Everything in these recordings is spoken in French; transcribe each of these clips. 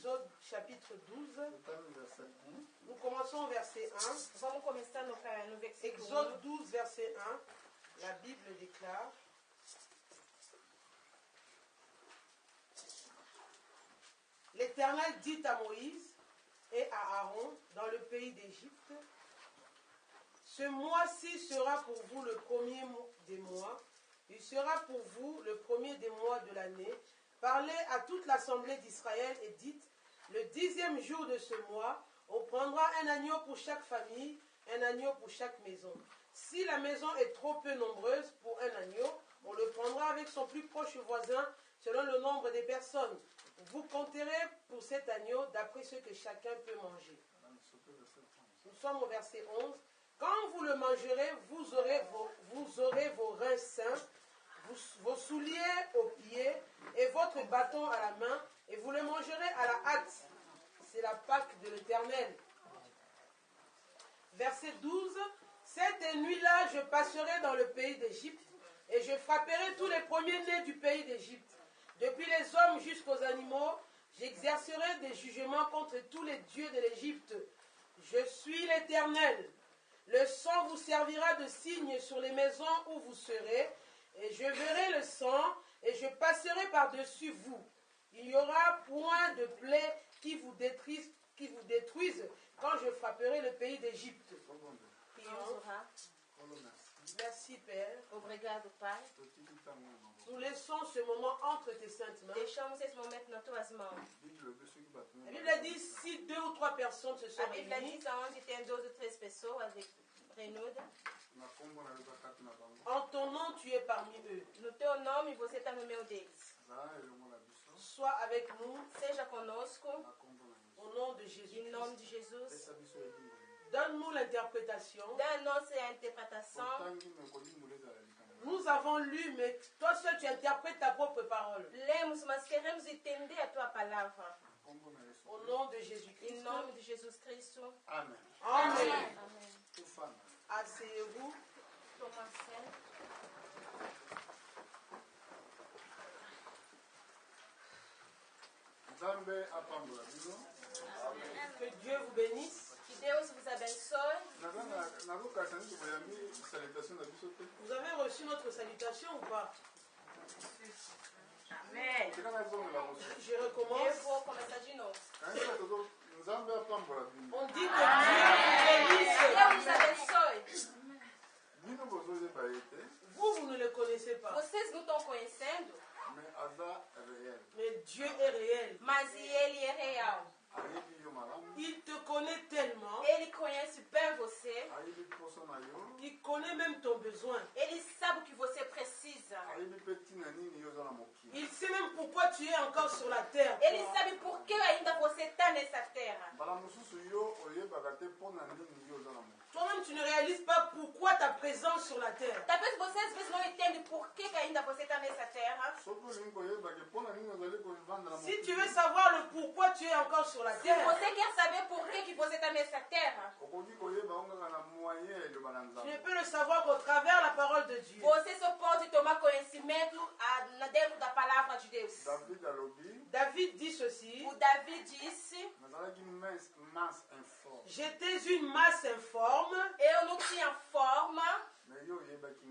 Exode chapitre 12. Nous commençons au verset 1. Vamos começar no versículo Exode 12, verset 1. La Bible déclare: L'Éternel dit à Moïse et à Aaron dans le pays d'Égypte: ce mois-ci sera pour vous le premier des mois. Il sera pour vous le premier des mois de l'année. Parlez à toute l'assemblée d'Israël et dites: le 10e jour de ce mois, on prendra un agneau pour chaque famille, un agneau pour chaque maison. Si la maison est trop peu nombreuse pour un agneau, on le prendra avec son plus proche voisin selon le nombre des personnes. Vous compterez pour cet agneau d'après ce que chacun peut manger. Nous sommes au verset 11. Quand vous le mangerez, vous aurez vos reins sains, vos souliers aux pieds et votre bâton à la main, et vous le mangerez à la hâte. C'est la Pâque de l'Éternel. Verset 12. Cette nuit-là, je passerai dans le pays d'Égypte, et je frapperai tous les premiers-nés du pays d'Égypte. Depuis les hommes jusqu'aux animaux, j'exercerai des jugements contre tous les dieux de l'Égypte. Je suis l'Éternel. Le sang vous servira de signe sur les maisons où vous serez, et je verrai le sang, et je passerai par-dessus vous. Il n'y aura point de plaie qui vous détruise quand je frapperai le pays d'Égypte. Merci, Père. Obrigado, Pai. Nous laissons ce moment entre tes saintes mains. Deixamos esse momento nas tuas mãos. La Bible dit, si 2 ou 3 personnes se sont A Bíblia réunies diz aonde tem 2 ou 3 pessoas reunidas. en ton nom, tu es parmi eux. No teu nome, você está no meio deles. Sois avec nous Seja conosco, au nom de Jésus. em nome de Jesus. Donne-nous l'interprétation. Dá-nos a interpretação. Nous avons lu, mais toi seul tu interprètes ta propre parole. Lemos, mas queremos entender a tua palavra. Au nom de Em Jésus-Christ. nome de Jesus Cristo. Amen. Amen. Amém. Asseyez-vous. Toma assento. Que Dieu vous bénisse. Que Deus vos abençoe. Vous avez reçu notre salutation ou pas? Amém. Je Eu recommence. vou começar de novo. On dit que Dieu vous bénisse. Deus vos abençoe. Vous ne le connaissez pas. Vocês não estão conhecendo, Mais Dieu est réel. mas ele é real. Il te connaît tellement. Ele conhece bem você. Il connaît même ton besoin. Ele sabe o que você precisa. Il sait même pourquoi tu es encore sur la terre. Ele sabe por que ainda você está nessa terra. Toi-même, tu ne réalises pas pourquoi ta présence sur la terre. Talvez você às vezes não entende por que ainda você está nessa terra. Si tu veux savoir le pourquoi tu es encore sur la Se terre, você quer saber por que você está nessa terra, tu ne peux le savoir qu'au travers la parole de Dieu. você só pode tomar conhecimento dentro da palavra de Deus. David dit ceci: O Davi disse: j'étais une masse informe, eu não tinha forma,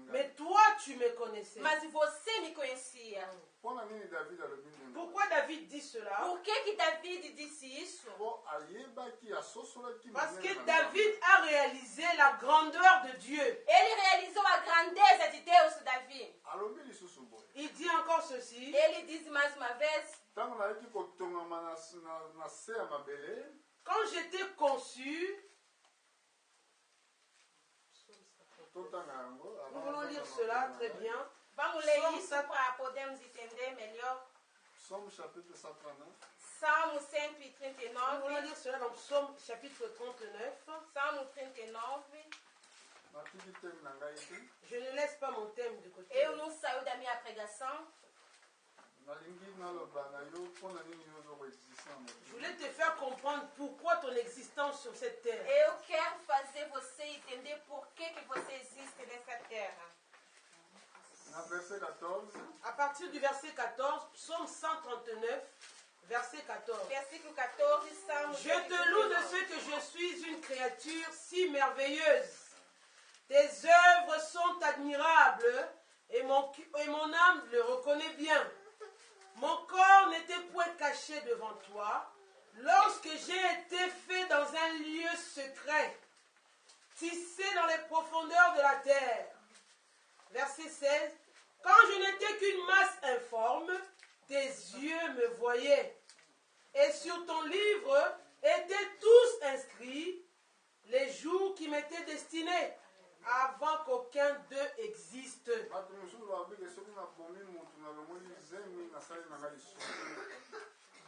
mais toi tu me connaissais. mas você me conhecia. Pourquoi David dit cela? Por que David disse isso? Parce que David a réalisé la grandeur de Dieu. Ele realizou a grandeza de Deus, Davi. Il dit encore ceci: Ele diz mais uma vez: quand j'étais conçu, nous voulons lire cela très bien. Vamos ler isso para podermos entender melhor. Psaume chapitre 139. Salmo Nous voulons 139. lire cela dans Psaume chapitre 39. Salmo 39. Je ne laisse pas mon thème de côté. Eu não saio da minha pregação. Je voulais te faire comprendre pourquoi ton existence sur cette terre. Eu quero fazer você entender por que você existe nessa terra. À partir du verset 14, Psaume 139, Verset 14. Versículo 14, Salmo Je te loue de ce que je suis une créature si merveilleuse. Tes œuvres sont admirables et mon âme le reconnaît bien. Mon corps n'était point caché devant toi lorsque j'ai été fait dans un lieu secret, tissé dans les profondeurs de la terre. Verset 16. Quand je n'étais qu'une masse informe, tes yeux me voyaient. Et sur ton livre étaient tous inscrits les jours qui m'étaient destinés avant qu'aucun d'eux existe.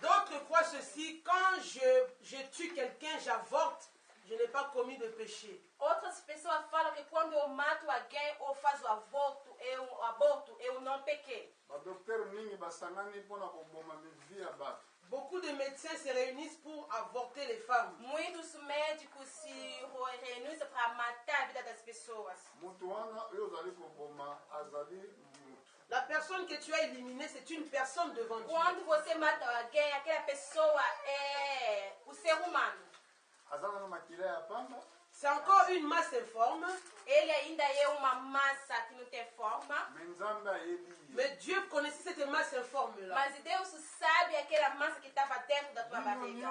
D'autres croient ceci, quand je tue quelqu'un, j'avorte, je n'ai pas commis de péché. Outras pessoas falam que quando eu mato alguém ou faço aborto, eu não pequei. Beaucoup de médecins se réunissent pour avorter les femmes. Muitos médicos se reúnem para matar a vida das pessoas. La personne que tu as éliminée, c'est une personne devant Dieu. Quando você mata alguém, aquela pessoa é o ser humano. C'est encore une masse informe. Ele ainda é uma massa que não tem forma. Mais Dieu connaissait cette masse informe-là. Mas Deus sabe aquela massa que estava dentro da tua barriga.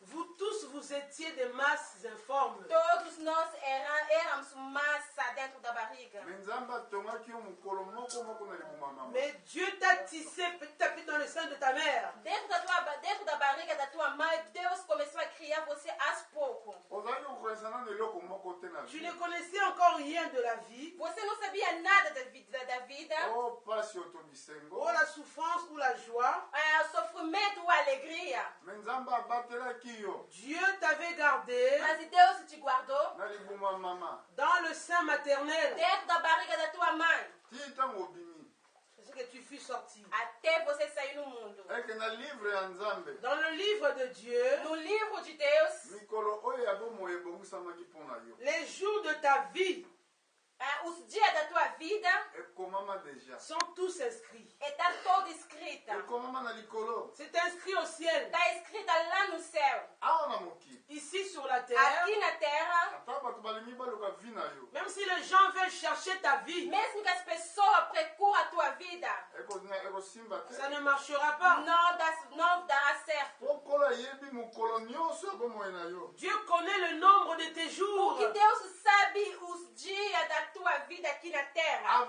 Vous tous, vous étiez des masses informes. Todos nós éramos massa dentro da barriga. Mais Dieu t'a tissé petit à petit dans le sein de ta mère. Dentro da barriga da tua mãe, Deus começou a criar você aos poucos. Tu ne connaissais encore rien de la vie. Você não sabia nada da vida. Ou la souffrance ou la joie. Sofrimento ou alegria. Dieu t'avait gardé Mas Deus te guardou dans le sein maternel. dentro da barriga da tua mãe. C'est ce que tu fus sorti. Até você sair no mundo. Dans le livre de Dieu, No livro de Deus, les jours de ta vie os dias da tua vida sont tous inscrits. está todo escrita. C'est inscrit au ciel. Está escrita lá no céu. Ici sur la terre, Aqui na terra, même si les gens veulent chercher ta vie, mesmo que as pessoas procuram a tua vida, ça ne marchera pas. não dará certo. Dieu connaît le nombre de tes jours Porque Deus sabe os dias da tua vida aqui na terra.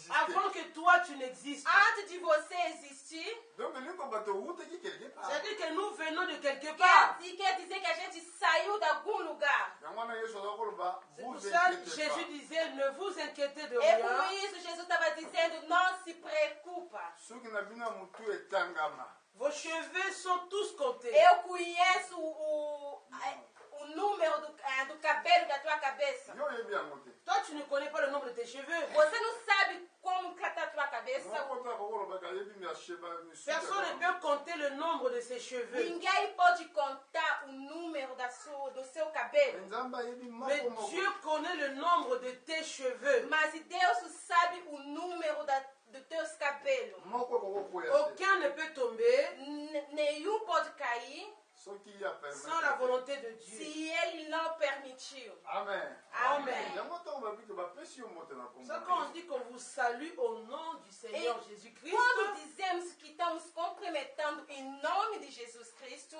avant que toi tu n'existes. Antes de você existir, C'est-à-dire que nous venons de quelque part. quer dizer que a gente saiu de algum lugar. C'est pour ça que Jésus disait, ne vous inquiétez de É por rien. isso que Jesus estava dizendo, não se preocupa. Vos cheveux sont tous comptés. Eu conheço o número do cabelo da tua cabeça. Toi, tu ne connais pas le nombre de tes cheveux. Você não sabe como tratar a tua cabeça. Personne ne peut compter le nombre de ses cheveux. Ninguém pode contar o número do seu cabelo. Mais Dieu connaît le nombre de tes cheveux. Mas Deus sabe o número dos teus cabelos. Aucun ne peut tomber Nenhum pode cair sans la volonté de Dieu. se ele não permitiu. Amen. Amen. C'est C'est ça qu'on dit qu'on vous salue au nom du Seigneur Jésus-Christ. Quando dizemos que estamos cumprimentando em nome de Jesus Cristo,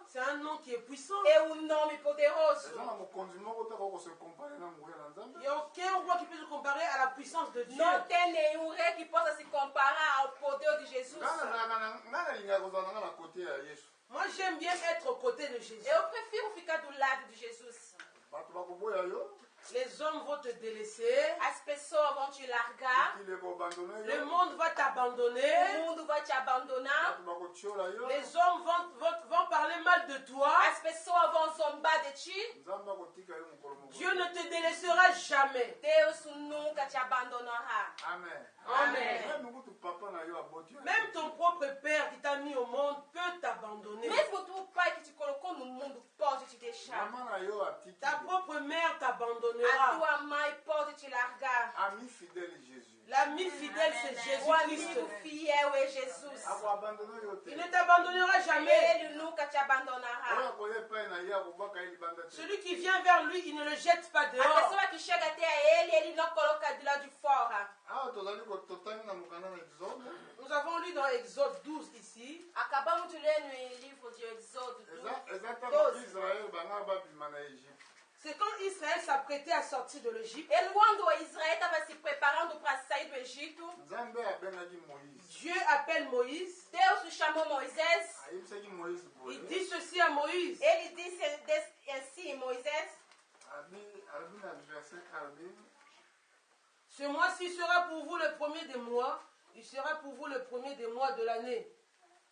C'est un nom qui est puissant. é um nome poderoso. Il n'y a aucun roi qui peut se comparer à la puissance de Dieu. Não tem nenhum rei que possa se comparar ao poder de Jesus. Moi, j'aime bien être aux côtés de Jésus. Eu prefiro ficar do lado de Jesus. Les hommes vont te délaisser. As pessoas vão te largar. Le monde va t'abandonner. O mundo vai te abandonar. Les hommes vont parler mal de toi. As pessoas vão zombar de ti. Dieu ne te délaissera jamais. Deus nunca te abandonará. Amen. Amen. Même ton propre père qui t'a mis au monde peut t'abandonner. Mesmo tu, pai que te colocou no mundo, pode te deixar. Ta propre mère A t'abandonnera. tua mãe pode te largar. Ami fidèle Jésus. L'ami ami fidèle, c'est O amigo Jésus-Christ. fiel é Jesus. Akuabandona yote. Il ne t'abandonnera jamais. Ele nunca te abandonará. Oyo akoye epai na ye akobwaka ye libanda te. Celui qui vient vers lui, il ne le jette pas A dehors. pessoa que chega até a ele não coloca de lá de fora. Awa tozali totani na mokanda na Exode. Nous avons lu dans Exode 12 ici. Acabamos de ler no livro de Êxodo Eza ntango 12. Israel banga babima na Egypte. C'est quand Israël s'apprêtait à sortir de l'Égypte. E quando Israel estava se preparando para sair do Egito, Nzambe abengaki Moïse. Dieu appelle Moïse. Deus chamou Moisés. Ayebisaki Moïse boye. Il dit ceci à Moïse. Ele disse assim, Moisés, Arabi na verset arabi. Ce mois-ci sera pour vous le premier des mois. Il sera pour vous le premier des mois de l'année.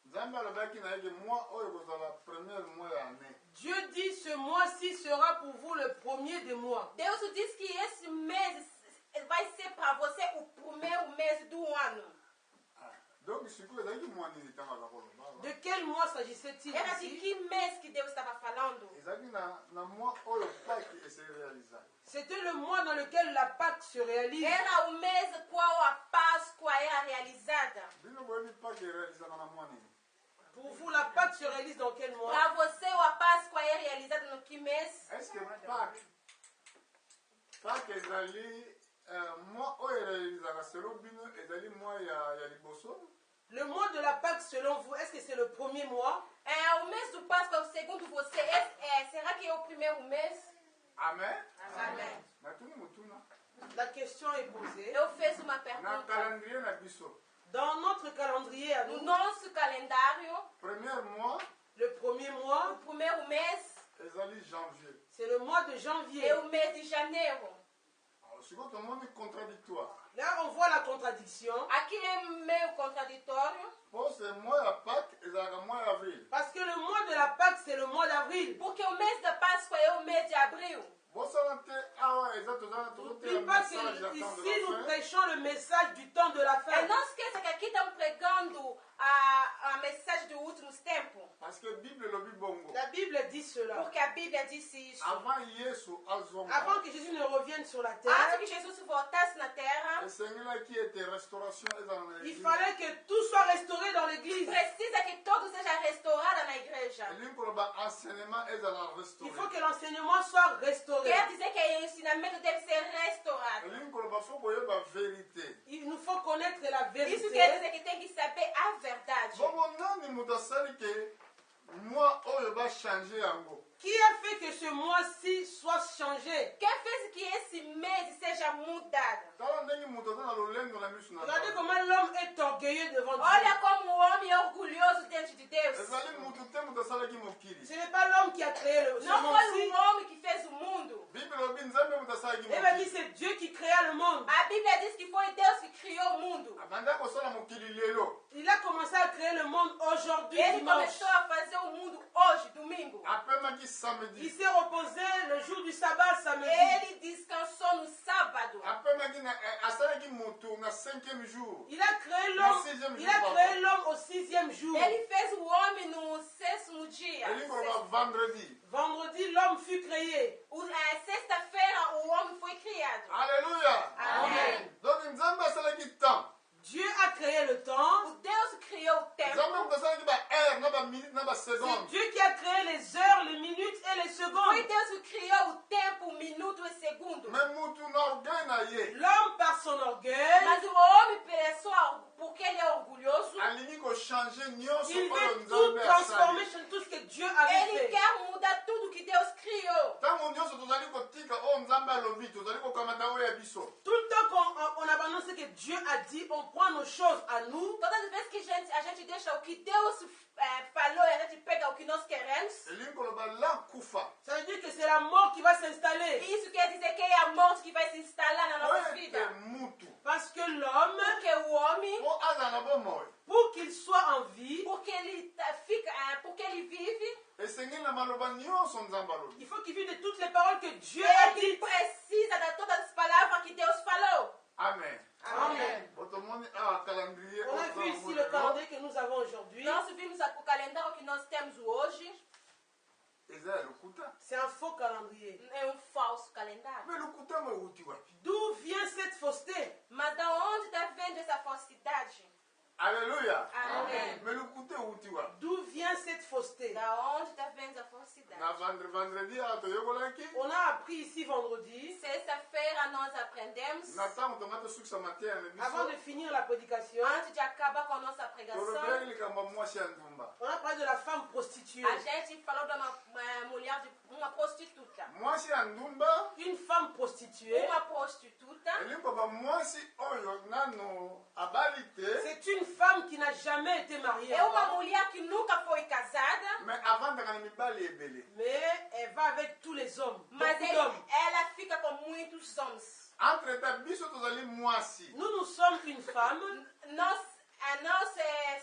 Nzambe alobaki na ye ke mois oyo kozala premier mois ya année. Dieu dit ce mois-ci sera pour vous le premier des mois. Deus disse que esse mês vai ser para você o primeiro mês do ano. Donc sikoyo ezalaki mois nini ntango aza koloba. De quel mois s'agissait-il Era de ici? que mês que Deus estava falando? Ezalaki na mois oyo Pâques ese réalisa. C'était le mois dans lequel la Pâque se réalise. Era o mês qual a Páscoa era realizada. Bino boyebi Pâques erealizaka na mois nini. Pour vous, la Pâque se réalise dans quel mois? Para você, a Páscoa é realizada no que mês? Est-ce que Pâques ezali mois oyo erealizaka selo bino ezali mois ya liboso? Le mois de la Pâque, selon vous, est-ce que c'est le premier mois? O mês do Páscoa, segundo você, será que é o primeiro mês? Amen. Amém. Matuni mutuna. La question est posée. Eu fiz uma Na pergunta. calendrier na biso. Dans notre calendrier à No nous, nosso calendário, Premier mois le premier o mois, primeiro mês ezali janvier. c'est le mois de janvier. é o mês de janeiro. Alors sikoyo tomoni contradictoire. Là, on voit la contradiction. Aqui é meio contraditório, Po ce mois ya Pâques ezalaka mois ya avril. Parce que le mois de la Pâque, c'est le mois d'avril. porque o mês da Páscoa é o mês de abril. Bosala te awa eza tozala N'oublie tozotela pas message ya temps qu'ici, de nous la fin. prêchons le message du temps de la E fin. não esqueça que aqui estamos pregando a mensagem dos últimos tempos. Parce que Bible elobi bongo. La Bible dit cela. Porque a Bíblia disse isso. Avant Yesu azonga. Avant que Jésus ne revienne sur la Antes terre, que Jesus voltasse na terra, esengelaki ete restauration ezala na il église. fallait que tout soit restauré dans l'église. precisa que todo seja restaurado na igreja. elingi koloba enseignement ezala Il restauré. faut que l'enseignement soit restauré. Quer dizer que o ensinamento deve ser restaurado. elingi koloba fo koyeba vérité. Il nous faut connaître la Isso quer vérité. dizer que tem que saber a verdade. bongo nani moto asali ke moi oyo bachange yango. Qui a fait que ce mois-ci soit changé? Quem fez que esse mês seja mudado? tala ndenge moto aza na lolendo na miso na Regardez nzambe. comment l'homme est orgueilleux devant Olha Dieu. como o homem é orgulhoso diante de Deus. ezali motu te moto asalaki mokili. Ce n'est pas l'homme qui a créé ce Não foi monde-ci. o homem que fez o mundo. bible elobi nzambe moto asalaki Il va dire mokili. c'est Dieu qui créa le monde. A Bíblia diz que foi Deus que criou o mundo. abanda kosala mokili lelo. Il a commencé à créer le monde aujourd'hui, Ele dimanche. começou a fazer o mundo hoje, domingo. apemaki Il samedi. s'est reposé le jour du sabbat, samedi. Ele descansou no sábado. apemaki asalaki moto na 5e jour. Il a créé Le l'homme. sixième Il jour, a pardon. créé l'homme au 6e jour. Ele fez o homem no sexto dia. elingi koloba vendredi. Vendredi, l'homme fut créé. A sexta-feira o homem foi criado. Alléluia. Amen. donc nzambe asalaki temps. Dieu a créé le temps. O Deus criou o nzambe tempo. moto asalaki baheure na baminute na C'est baseconde. Dieu qui a créé les heures, les minutes et les Foi secondes. Deus que criou o tempo, o minuto e segundo. me mutu na orgueil na ye L'homme, par son orgueil, Mas o homem, porque ele é orgulhoso, alingi kochange nyonso il oyo veut tout nzambe transformer asali. sur tout ce que Dieu avait ele fait. quer mudar tudo que Deus criou. ntango nyonso tozali kotika oyo nzambe alobi tozali kokamata oyo ya biso. Tout le temps qu'on abandonne ce que Dieu a dit, on prend nos choses à nous. Todas as vezes que a gente deixa o que Deus falou e a gente pega o que nós queremos, elingi koloba lakufa Ça veut dire que c'est la mort qui va s'installer. isso quer dizer que é a morte que vai se instalar na nossa oyo vida. ete mutu Parce que l'homme, Porque o homem, po azala na bomoi pour qu'il soit en vie, porque ele vive, esengeli na maloba nyonso nzambe alobi. il faut qu'il vive de toutes les paroles que Dieu a ele dites. precisa de todas as palavras que Deus falou. amen. Amen. botomoni awa calendrier On a vu ici le calendrier que nous avons aujourd'hui. Nós vimos o calendário que nós temos hoje, eza ya lokuta. C'est un faux calendrier. é falso calendário. me lokuta mo euti wapi? D'où vient cette fausseté? Mas da onde está Alléluia. Amen. Mais le côté où tu vois. D'où vient cette fausseté? Da onde está vindo a falsidade? Na vendredi, tu yokolaki. On a appris ici vendredi, Sexta-feira nós aprendemos, Nathan, tomate sucre sa matière. avant de finir la prédication, antes de acabar com a nossa pregação, on a parlé de la femme prostituée. a gente falou de uma mulher, uma prostituta. Mwasi ya ndumba. Une femme prostituée, Uma prostituta Elimba ba mwasi oyo nano abalite. c'est une femme qui n'a jamais été mariée é uma avant, mulher que nunca foi casada, Mais avant de gagner mibali ebele. mais elle va avec tous les hommes, mas beaucoup d'hommes. ela fica com muitos homens. Entre ta biso tozali mwasi. Nous sommes une femme, Nós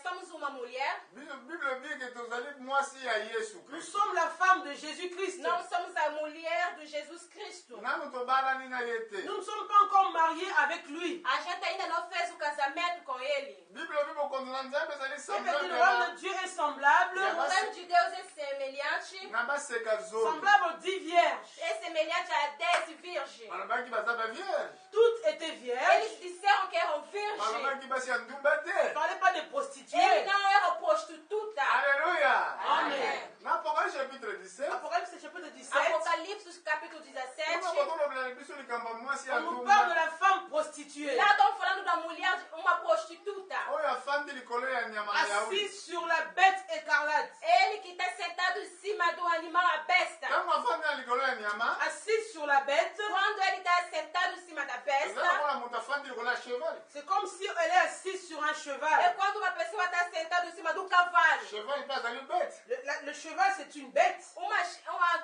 somos uma mulher, Bible dit que tozali mwasi ya Yesu nous Christ. sommes la femme de Jésus-Christ. nós somos a mulher de Jesus Cristo. Nanu tobala ninga yete. Nous ne sommes pas encore mariés avec lui. A gente ainda não fez o casamento com ele. Bible bibo kondona nzambe ezali C'est parce que semblable le royaume de Dieu est semblable, O reino de Deus é semelhante, na baseka zomi. semblable aux 10 vierges. é semelhante a 10 virgens. Balobaki baza ba vierge. Toutes étaient vierges. Eles disseram que eram virgens. Balobaki basi ya ndumba Ne te. parlez pas de Eles prostituées. não eram prostituta. Alléluia. Amen. Na Apocalypse chapitre 17. Apocalypse chapitre 17, Apocalipse capítulo 17. Kuna kotola biso likambo mwasi ya on nous parle de ndumba. la femme prostituée, Lá estão falando da mulher, uma prostituta. Oyo afandi likolo ya nyama ya Yahudi. assise sur la bête écarlate. Ele que está sentado em cima do animal, a besta. Tango afandi na likolo ya nyama. Assise sur la bête, Quando ele está sentado em cima da Eza besta, lokola moto afandi likolo ya cheval. c'est comme si elle est assise sur un é cheval. quando uma pessoa está sentada em cima do cavalo. Cheval mpe azali bete. Le cheval, c'est une bête. Um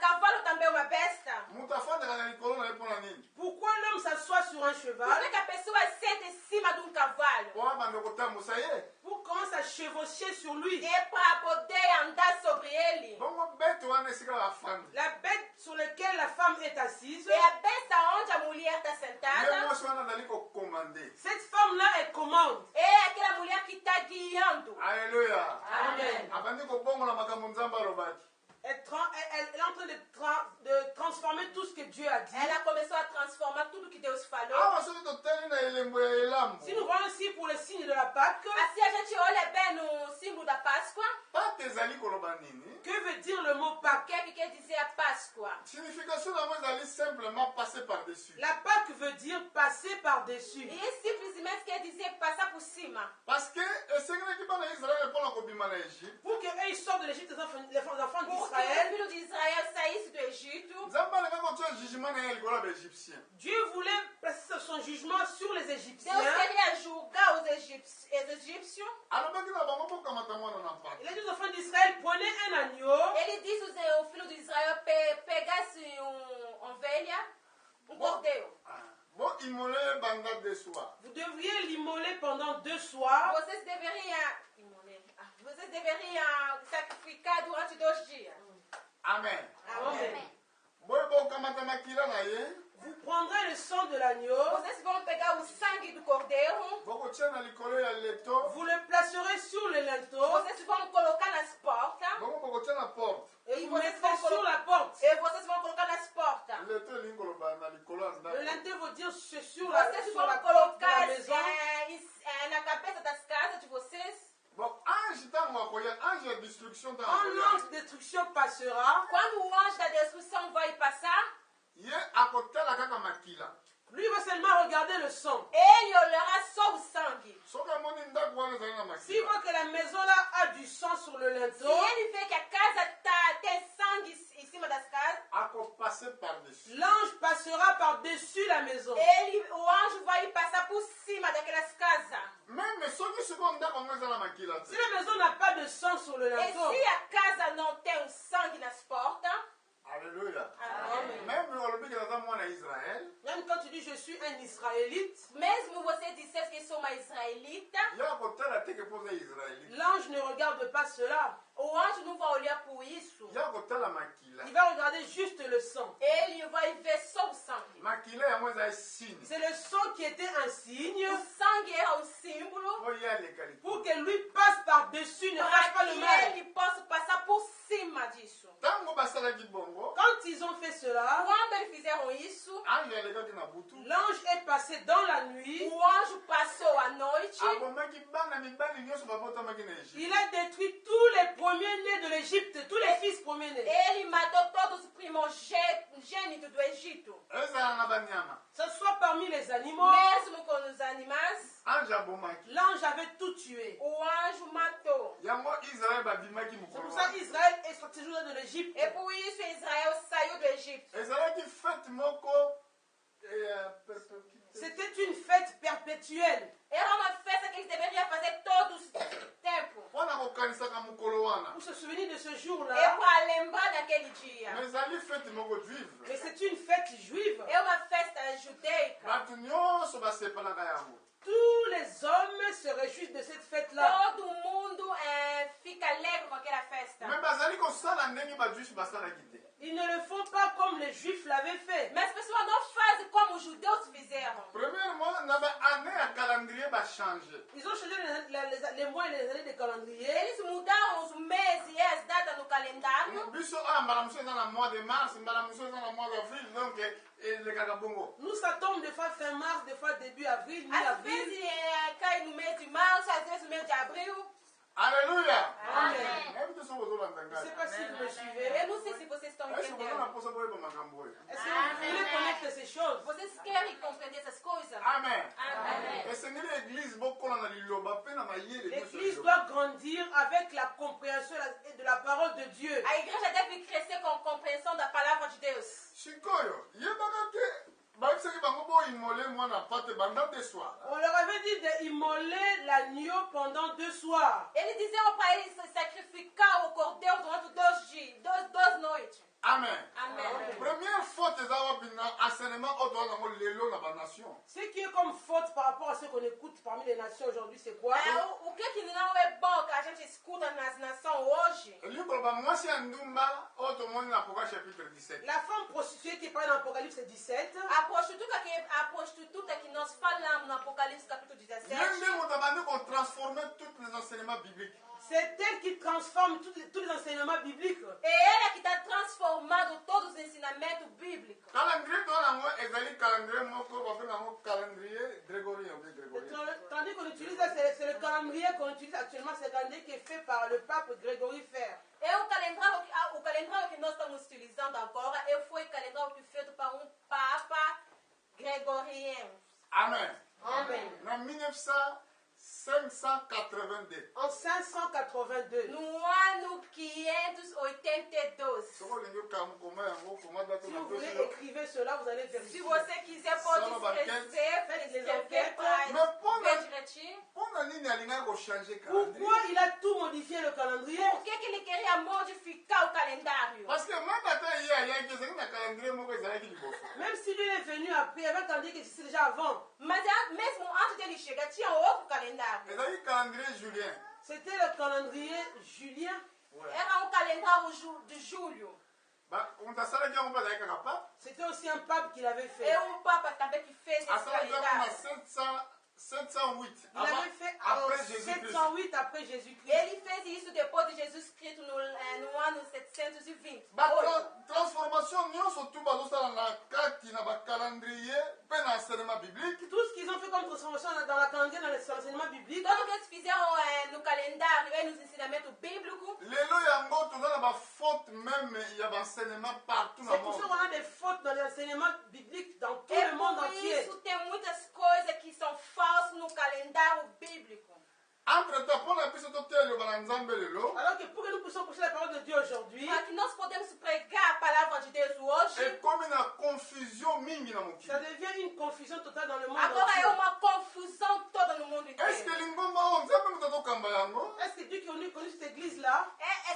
cavalo também é uma besta. Moto afandaka na likolo na ye mpona nini? Pourquoi l'homme s'assoit sur un Por cheval? que a pessoa senta em cima de um cavalo? Po abanda kotambusa ye. Pour commencer à chevaucher sur lui. É para poder andar sobre ele. Bongo bete wana esika bafandi. La bête sur laquelle la femme est assise, É a besta onde a mulher está Ye sentada. mwasi wana azali kokomande. cette femme-là, elle commande. É aquela mulher que está guiando. Alleluya. Amen. Abandi kobongola makambo nzambe alobaki. Elle est en train de transformer tout ce que Dieu a dit. Ela começou a transformar tudo que Deus falou. Awa soki totali na elembo ya elambo. Si nous voyons ici pour le signe de la Pâque, Assim a gente olha bem no símbolo da Páscoa. Pate ezali koloba nini? que veut dire le mot Pâque? O que quer dizer a Páscoa? Signification nango ezali simplement passer par-dessus. La Pâque veut dire passer par-dessus. E simplesmente quer dizer passar por cima. Parce que esengelaki bana ya Israele mpona kobima na Egypte. Pour qu'eux ils sortent de l'Égypte, les enfants Porque o d'Israël, filho de Israel saísse do Egito. Nzambe alingaki kotia jugement na ye likolo ya baégyptien. Dieu voulait placer son jugement sur les Deus Égyptiens. queria julgar os egípcios. alobaki na bango bokamata mwana na mpaka. Les deux enfants d'Israël prenaient un agneau. Ele disse o filho de Israel pegasse ovelha, cordeiro. Bo imole banda de soir. Vous devriez l'immoler pendant 2 soirs. Vocês deveriam sacrificar durante 2 dias. Amen. Amen. Boye bokamata makila na ye. Vous prendrez le sang de l'agneau. Vocês vão pegar o sangue do cordeiro. Bokotia na likolo ya leto. Vous le placerez sur le linteau. Vocês vão colocar nas portas. Bongo bokotia na porte. Et vous Vous mettrez mettez sur la porte. E vocês vão colocar nas portas. Leto elingi koloba na likolo ya Le ndako. linteau veut dire c'est sur Vocês la vão porte de la colocar maison. na cabeça das casas de vocês. Bon, ange ntango akoya, ange ya destruction ntango Un akoya. ange de destruction passera. Quando o anjo da destruição vai passar, Ye akotala kaka makila. Lui va seulement regarder le sang. ele olhará só o sangue. Soki amoni ndako wana ezali na S'il makila. voit que la maison là a du sang sur le Se linteau, ele vê que a casa tem sangue em cima das casas, Akopase par-dessus. l'ange passera par-dessus la maison. o anjo vai passar por cima daquelas casas. Meme soki sikoyo ndako yango eza na makila Si te. la maison n'a pas de sang sur le E linteau, se a casa não tem sangue nas portas, Alléluia. Amen. Même olobi ke naza mwana Israël. même quand tu dis je suis un Israélite, mesmo você disser que sou uma israelita, Ye akotala te ke mpo oza Israélite. l'ange ne regarde pas cela. o anjo não vai olhar por isso. Ye akotala makila. Il va regarder juste le sang. Ele vai ver só o sangue. Makila yango eza signe. C'est le sang qui était un signe O sangue era um símbolo Po ye aleka pour likolo. que lui passe par-dessus, ne fasse pas para le que mal. ele possa passar por cima disso. Ntango basalaki bongo. Quand ils ils ont fait cela, Quando eles fizeram isso, ange alekaki na butu l'ange est passé dans la nuit. o anjo passou a noite, abomaki bana mibali nyonso babotamaki na Égypte. Il a détruit tous les premiers-nés de l'Égypte, tous les fils premiers-nés. ele matou todos os primogênitos do Egito. ezala na banyama Que ce soit parmi les animaux, Mesmo com os animais, ange abomaki l'ange avait tout tué. o anjo matou. yango Israël babimaki C'est mokolo pour ça wana. qu'Israël est sorti de l'Égypte. E por isso Israel saiu do Egito. ezalaki fete moko C'était une fête perpétuelle. Era uma festa que eles deveriam fazer todos os tempos. mpona kokanisaka mokolo wana. Pour se souvenir de ce É jour-là. para lembrar daquele dia. Mais ezali fete moko juive. Mais c'est une fête juive. É uma festa judaica. bato nyonso basepelaka yango. Tous les hommes se réjouissent de cette fête-là. Todo mundo fica alegre com aquela festa. me bazali kosala ndenge bajuife basalaki te. Ils ne le font pas comme les Juifs l'avaient fait. Mas as pessoas não fazem como os judeus fizeram. premièrement na baannée ya calendrier bachange. Ils ont changé les mois et les années de calendrier. Eles mudaram os meses e as datas no calendário. biso awa mbala mosusu eza na mois de mars mbala mosusu eza na mois d'avril donc elekaka bongo. Nous, ça tombe des fois fin mars, des fois début avril, Às mi-avril. vezes cai no mês de março, às vezes no mês de abril. Alléluia. Amen. nayebi te soki ozolanda Je ne sais ngai. pas si vous me suivez. Eu não sei se vocês estão esi boza na entendendo. mposa boyeba makambo oyo. Est-ce que vous voulez connaître ces choses? Vocês querem compreender essas coisas? amen. Amém. esengeli eglize bokola na liloba mpe na mayele nyonso ya L'Église liloba. doit grandir avec la compréhension et de la parole de Dieu. A igreja deve crescer com a compreensão da palavra de Deus. sikoyo yebaka te bayebisaki bango boyimole mwana pate banda de soir. On leur avait dit d'immoler l'agneau pendant 2 soirs. Eles diziam para eles sacrificar o cordeiro durante 2 dias, 2 noites. amen. Amém. première faute eza wapi na enseignement oyo toza nango lelo na banation. Ce qui est comme faute par rapport à ce qu'on écoute parmi les nations aujourd'hui, c'est quoi? O que não é bom que a gente escuta nas nações hoje? elingi koloba mwasi ya ndumba oyo tomoni na Apocalypse chapitre 17. La femme prostituée qui est parlée dans l'Apocalypse 17, A prostituta que nós falamos no Apocalipse capítulo 17. ye nde moto abandi kotransforme tous les enseignements bibliques. c'est elle qui transforme tous les enseignements bibliques. É ela que está transformando todos os ensinamentos bíblicos. calendrier toza nango ezali calendrier moko babenga yango calendrier grégorien obe grégorien. Tandis qu'on utilise, c'est le calendrier qu'on utilise actuellement, c'est le calendrier qui est fait par le pape Grégory Fer. É o calendário que nós estamos utilizando agora foi o calendário que feito para papa gregoriano. amen. Amen. na 582 En 582, No ano 582. soko olingi okoma yango koma dato si na vous voulez tosilo. écrivez cela, vous allez Se vérifier. você quiser, pode escrever para Mais pour ver la- direitinho. mpona nini alingaki kochange calendrier? Pourquoi il a tout modifié le calendrier? Por que ele queria modificar o calendário? parce que maka te ye ayaki ezalaki na calendrier moko ezalaki liboso. Même si lui est venu après, il y avait un calendrier qui existait déjà avant. Mas mesmo antes dele chegar, tinha outro calendário. ezalaki calendrier julien. C'était le calendrier julien. Era calendário de julho. moto asalaki yango mpe azalaki kaka pape. C'était aussi un pape qui l'avait fait. É papa também que fez esse asalaki yango na calendário. 708 Il l'avait fait après en Jésus-Christ. 708 après Jésus-Christ. Ele fez isso depois de Jesus Cristo no ano 720. transformation nyonso tu bazosala na kati na bacalendrier mpe na enseignement biblique. Tout ce qu'ils ont fait comme transformation dans la calendrier, dans l'enseignement biblique, Tudo que eles fizeram no calendário e nos ensinamentos bíblicos. lelo yango toza na bafaute même ya baenseignement partout na c'est pour ça monde. qu'on a des fautes dans l'enseignement biblique dans tout E le monde por entier. isso tem muitas coisas que são falsas no calendário bíblico. entre temps mpo na biso toteya liloba na nzambe lelo Alors que pour que nous puissions prêcher la parole de Dieu aujourd'hui, Para que nós podemos pregar a palavra de Deus hoje. ekomi na confusion mingi na ça mokili. devient une confusion totale dans le monde Agora é entier. uma confusão toda no mundo estce inteiro. lingomba oyo nzambe moto atokamba yango? Est-ce que Dieu qui a connu cette église-là,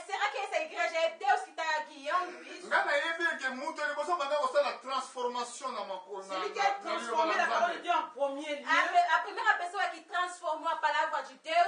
Será que essa igreja é Deus que está guiando isso? ngai nayebi eke moto ya liboso banda kosala transformation na celui qui a liloba transformé na la parole de nzambe Dieu en premier lieu, A primeira pessoa que transformou a palavra de Deus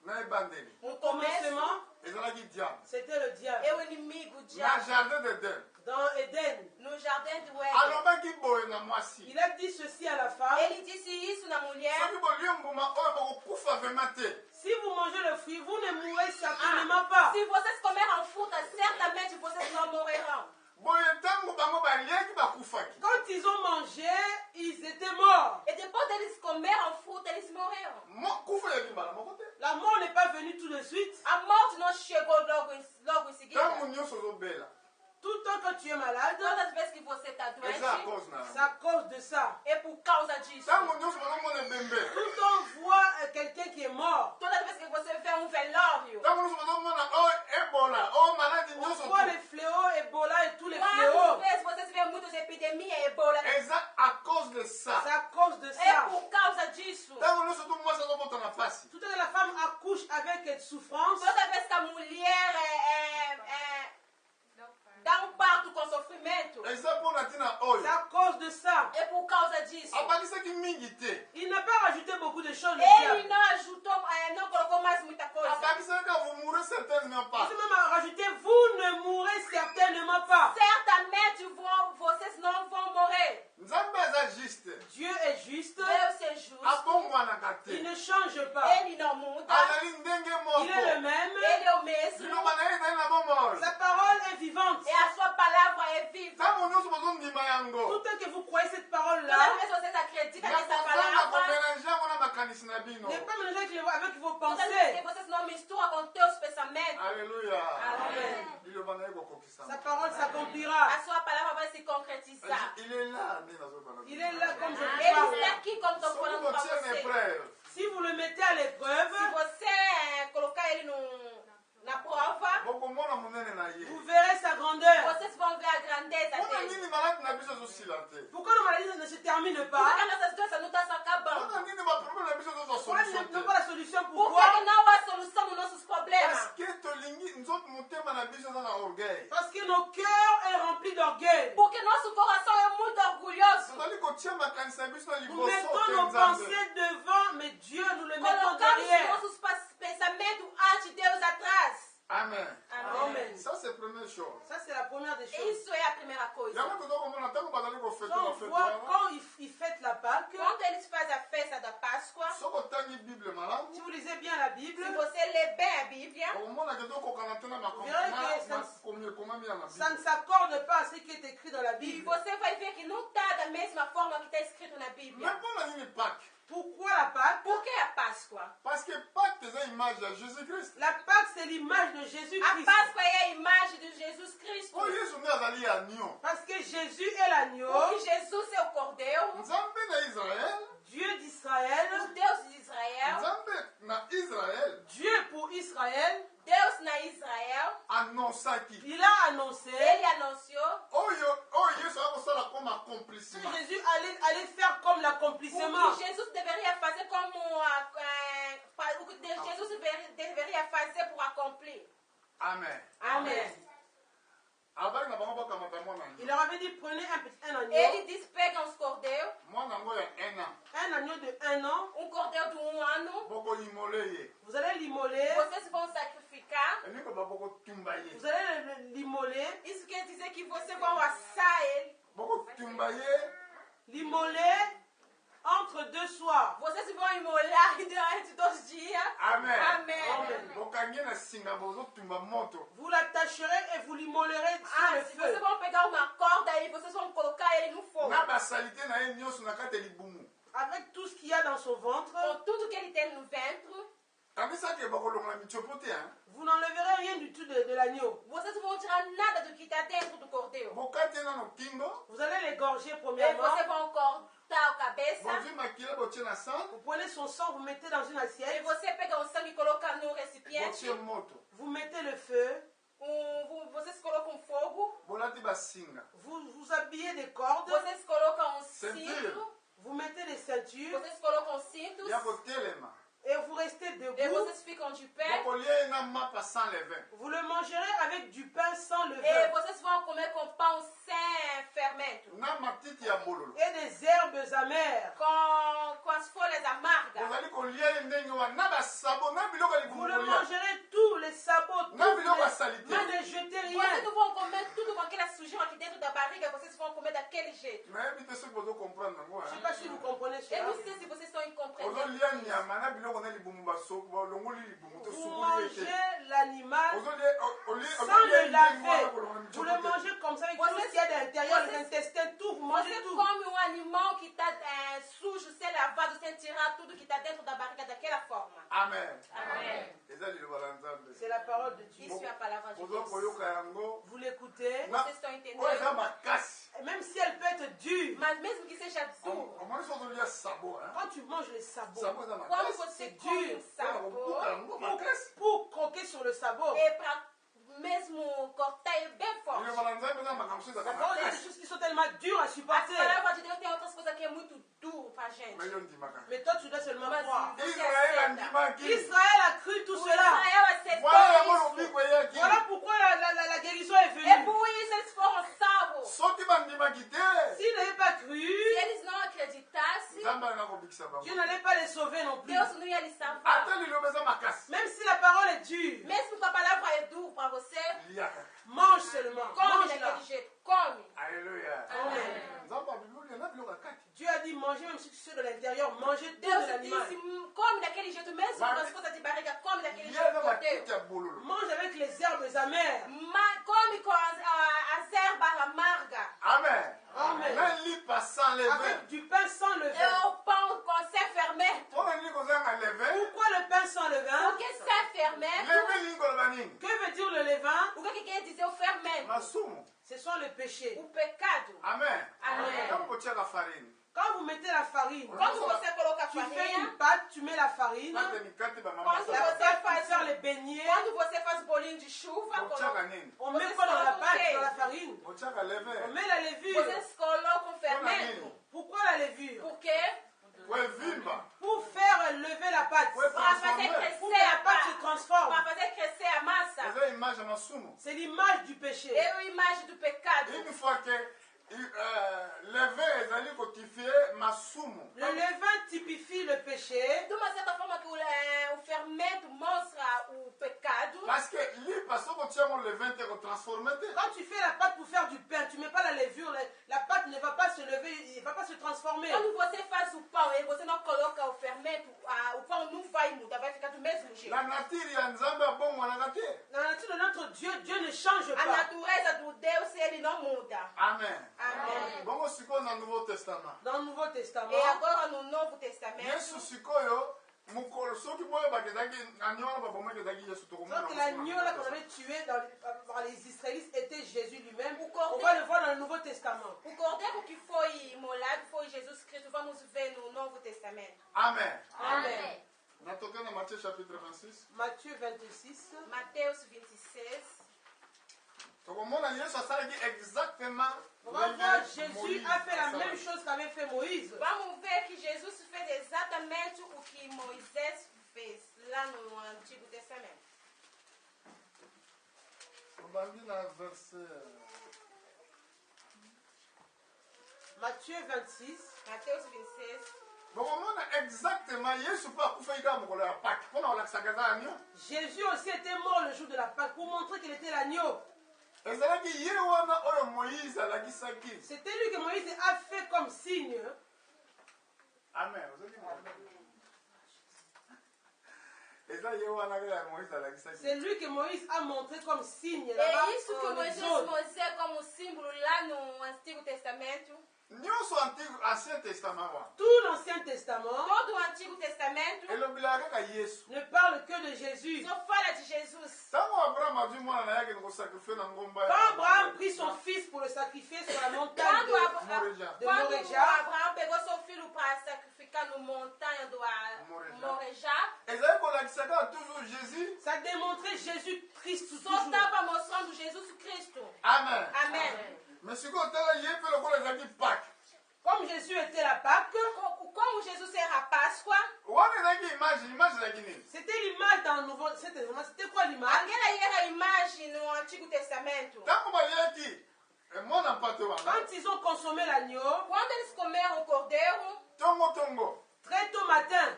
na ebandeli no au começo commencement, ezalaki diable c'était le diable. é o inimigo, o na diabo. jardin d'Eden. Dans Éden, No jardim do Éden. alobaki boye na mwasi il a dit ceci à la femme, Ele disse isso na mulher. soki bolie mbuma oyo bakokufa vraimen te. si vous mangez le fruit, vous ne mourrez certainement pas. Se vocês comerem fruta, certamente vocês não morrerão. boye ntango bango baliaki bakufaki. Quand ils ont mangé, ils étaient morts. E depois deles comeram a fruta, eles morreram. Kufa yaki mbala moko te. La mort n'est pas venue tout de suite. A morte não chegou logo em seguida. Ntango nyonso ozobela. Tout le temps que tu es malade, Todas as vezes que você está doente, Eza a cause na c'est à yango. cause de ça. é por causa disso. Ntango nyonso bazomona ebembe. Tout le temps on voit quelqu'un qui est mort. Todas as vezes que você vê velório, Ntango nyonso bazomona ebola, maladi On nyonso voit tu. les fléaux, Ebola et tous les quantas fléaux. vezes você vê muitas epidemias, ebola, Eza a cause de ça. C'est à cause de é ça. por causa disso. Ntango nyonso tu mwasi azobota na pasi. Tout à l'heure, la femme accouche avec une souffrance. Toda vez que a mulher dá parto com sofrimento, Eza mpona ntina oyo. C'est à cause de ça. é por causa disso. Abakisaki mingi te. Il n'a pas rajouté beaucoup de choses. Le Ele diable. não ajudou, não colocou mais muita coisa. Abakisaki ka vous mourrez certainement pas. Il même a rajouté, vous ne mourrez certainement pas. Certamente vocês não vão morrer. Nzambe aza juste. Dieu est juste. Deus é justo. Abongwanaka Il te. ne change pas. Ele não muda. Azali ndenge Il est le moko. même. Ele é o mesmo. Liloba na ye ezali na bomoi. Sa parole est vivante. E a sua palavra é viva. Ntango nyonso bozondima yango. Tout le temps que vous croyez cette parole-là, Toda vez que vocês acreditam nessa nakozanga palavra, komelange yango na makanisi na bino. n'est pas mélangé avec vos toda vez pensées. que vocês não misturam com teus pensamentos, Alleluya. Amen. Liloba na ye kokokisa. Sa parole s'accomplira. a sua palavra vai se concretizar. Il est là, nde nazobana. Il est là comme je vous Ele parle. está aqui como estou Soki falando para botie na você. épreuve. Si vous le mettez à l'épreuve, Se você colocar ele na prova, bokomona monene na ye. vous verrez sa grandeur. vocês vão ver a grandeza mpona dele. nini maladi na biso ezosila te? Pourquoi nos maladies ne se terminent Por pas? que nossas doenças não estão se acabando? mpona nini baproblème na biso ezozwa Pourquoi solution ils n'ont te? pas la solution? Por Pourquoi? que não há solução nos nossos problemas? Parce que tolingi nzoto motema na biso eza na orgueil. Parce que nos cœurs sont remplis d'orgueil. Porque nosso coração é muito orgulhoso. tozali kotia makanisi na biso na Nous liboso mettons te nos nzambe. pensées devant, mais Dieu, nous le mettons Colocamos derrière. nossos pensamentos antes, Deus atrás. Amen. Amen. Ça c'est première chose. Ça, c'est la première des choses. Isso é a primeira coisa. yango tozokomona ntango bazali kofete Quand on bafete voit, wana quand ils fêtent la Pâque, Quando eles fazem a festa da Páscoa, soki otangi bible malamu si vous lisez bien la Bible, se você lê bem a Bíblia, okomonaka ezokokana te na verrez que ça- makomi ekomami ya na ça ne bible. s'accorde pas à ce qui est écrit dans la e Bible. você vai ver que não está da mesma forma que está escrito na me Bíblia. mpona nini pake? Pourquoi la Pâque? Por que a Páscoa? Parce que pacte eza image ya jésus christ. La Pâque, c'est l'image de A Jésus-Christ. Páscoa é a imagem de Jesus Cristo. po yesu nde azali ya nion. Parce que Jésus est l'agneau, Porque Jesus é o Cordeiro, nzambe na israel, Dieu d'Israël, o Deus de Israel, nzambe na israel Dieu pour Israël. Deus na Israel. annonçaki Il a annoncé Ele anunciou oyo yesu akosala comme que accomplissement. Jésus allait faire comme l'accomplissement. o que Jesus deveria fazer como o que Jesus deveria fazer por accomplir. Amen. Amen. abali na bango bakamata mwana Il yango. leur avait dit, prenez un agneau, Ele disse, pega uns cordeiros, mwana yango ya 1 an un agneau de 1 an, cordeiro de 1 ano, bokoyimole ye vous allez l'immoler, vocês vão sacrificar. elingi koba bokotumba ye vous allez l'immoler, Isso quer dizer que vocês vão assar ele. bokotumba ye l'immoler entre 2 soirs. Vocês vão imolar durante 2 dias. amen. Amém. bokangi na singa bozotumba moto Vous l'attacherez et vous l'immolerez sur le Se vocês feu. vão pegar uma corda e vocês vão colocar ele no fogo. na basalite na ye nyonso na kati ya libumu. Avec tout ce qu'il y a dans son ventre, Com tudo que ele tem no ventre, kangisaki bakolongola mitiopo te hein? vous n'enlèverez rien du tout de l'agneau. vocês não vão tirar nada do que está dentro do cordeiro. bokati ye nano kingo Vous allez l'égorger E premièrement. vocês vão cortar a cabeça. bozwi makila botie na sane Vous prenez son sang, vous mettez dans une E assiette. você pega o sangue e coloca no recipiente. botie moto Vous mettez le feu. Vocês colocam fogo. bolati basinga Vous habillez des cordes. Vocês colocam um Ceinture. cinto. Vous mettez des ceintures. Vocês colocam cintos. ya kotelema Et vous restez E debout. vocês ficam de pé. bokolia ye na mapa sans levain. Vous le mangerez avec du pain sans E levain. vocês vão comer com pão sem fermento. na matiti ya bololo Et des herbes amères. Com as folhas amargas. bozali kolia ye ndenge wana na basabo na biloko ya Vous libumu le kolia mangerez tous les sabots. na biloko ya Vous salite ne jetez Vocês rien. não vão comer tudo com aquela sujeira aqui dentro da barriga. Vocês vão comer daquele jeito. nayebi te soki bozocomprendre yango Je ne sais pas si vous comprenez Eu cela. não sei se vocês estão incompreendendo. ozolia nyama na biloko na libumu balongoli libumu te Vous sukuli ye te mangez l'animal ozolia Sans le laver. ndenge wana kolonga Vous le mangez comme ça avec tout ce qu'il y a à l'intérieur, les intestins, tout, vous mangez Você tout. come um animal que está sujo, sem lavado, sem tirar tudo que está dentro da barriga daquela forma. Amen. Amém. C'est la parole de Dieu. Isso é a palavra de Vous Deus. Vous l'écoutez, Vocês estão entendendo? et même si elle peut être dure, Mas mesmo que seja duro, quand tu manges les sabots, quando você come um sabor, pour croquer sur le sabot, é para mesmo cortar ele bem forte. la parole dit des choses qui sont tellement dures à A supporter. palavra de Deus tem outras coisas que é muito duro para a gente. Mais toi, tu dois seulement Mas croire. você aceita. Israël a cru tout O cela. Israel aceitou isso. Voilà pourquoi la guérison est É venue. por isso eles foram salvos. S'ils n'avaient pas Se cru, eles não acreditassem, Dieu n'allait pas les sauver non plus. Deus não ia lhes salvar. Même si la parole est dure, Mesmo que a palavra é dura para você, mange seulement. come Mange-la. daquele jeito. Come. Alléluia. Amém. Dieu a dit manger même si tu sais de l'intérieur, mangez tout Deus de l'animal. disse, come daquele jeito, mesmo com as coisas de barriga, come daquele jeito por Deus. Mange avec les herbes amères. Come com as ervas amargas. Amen. Amen. Avec du pain sans É levain. o pão com sem fermento. Pourquoi le pain sans levain? Porque sem fermento, Que veut dire le levain? o que quer dizer o fermento? Ce sont les péchés. O pecado. Amen. Amém. Quand vous mettez la farine, Quando você coloca a tu fais farinha, une pâte, tu mets la farine. La pâte pour faire les beignets. quando você faz bolinho de chuva, On met quoi dans la pâte, dans la farine? On Amen. met la levure. vocês colocam fermento. Pourquoi la levure? Por quê? Pour faire lever la pâte. Ouais. Para fazer Pour que crescer la a pâte se massa. transforme. Para fazer crescer a massa. C'est l'image du péché. É a imagem do pecado. Une fois que levé ezali kotifie masumu. Le levain typifie le péché. De uma certa forma que o fermento mostra o pecado. Parce que li paso kotia mon levain te transformer te. Quand tu fais la pâte pour faire du pain, tu ne mets pas la levure, la pâte ne va pas se lever, il ne va pas se transformer. Quando você faz o pão e você não coloca o fermento, o pão não vai mudar, vai ficar do mesmo jeito. La nature ya nzambe abongwanaka te. Dans la nature de notre Dieu, Dieu ne change A pas. natureza do Deus, ele não muda. Amen. Amém. Bongo sikoyo na Nouveau Testament. Dans le Nouveau Testament, E agora no Novo Testamento, Yesu sikoyo mukolo soki boye bakezaki anyola babomaki ezaki Yesu tokomona. donc l'agneau là qu'on avait tué par les Israélites était Jésus lui-même. O On cordeiro, va le voir dans le Nouveau Testament. o cordeiro que foi imolado foi Jesus Cristo. Vamos ver no Novo Testamento. Amen. Amém. Natoka na Matthieu chapitre 26. Matthieu 26. Mateus 26. tokomona Yesu asalaki exactement. On va voir Jésus a fait la même chose qu'avait fait Moïse. Vamos ver que Jesus fez exatamente o que Moisés fez lá no Antigo Testamento. tobandi na verset. Matthieu 26. Mateus 26. bokomona exactement Yesu mpe akufaki kaka mokolo ya Pâques mpona kolakisaka eza agneau. Jésus aussi était mort le jour de la Pâque pour montrer qu'il était l'agneau. ezalaki ye wana oyo Moïse alakisaki. C'était lui que Moïse a fait comme signe. Amen. eza ye wana kaka Moïse alakisaki. C'est lui que Moïse a montré comme signe É là-bas isso que dans les Moisés zones. mostrou como símbolo lá no Antigo Testamento. nyonso ancien testament wana Tout l'Ancien Testament Todo o Antigo Testamento elobelaka kaka Yesu. ne parle que de Jésus. só fala de Jesus. ntango abraham azwi mwana na yake kosakrifie na ngomba Quand Abraham prit son fils pour le sacrifier sur la montagne Quando, de quando Moréja, Abraão pegou seu filho para sacrificar no montanha do Moreja, ezali kolakisa kaka toujours Jésus. ça démontrait Jésus-Christ só toujours. estava mostrando Jesus Cristo. Amen. Amém. mais sikoyo tala ye mpe lokola ezalaki Pâques. Comme Jésus était la Pâque, Como Jesus era a Páscoa, wana ezalaki image ezalaki nini. c'était l'image dans le Nouveau Testament. C'était quoi l'image? aquela aí era a imagem no Antigo Testamento. ntango bayaki mwana mpate wana Quand ils ont consommé l'agneau, Quando eles comeram o cordeiro, tongo très tôt matin,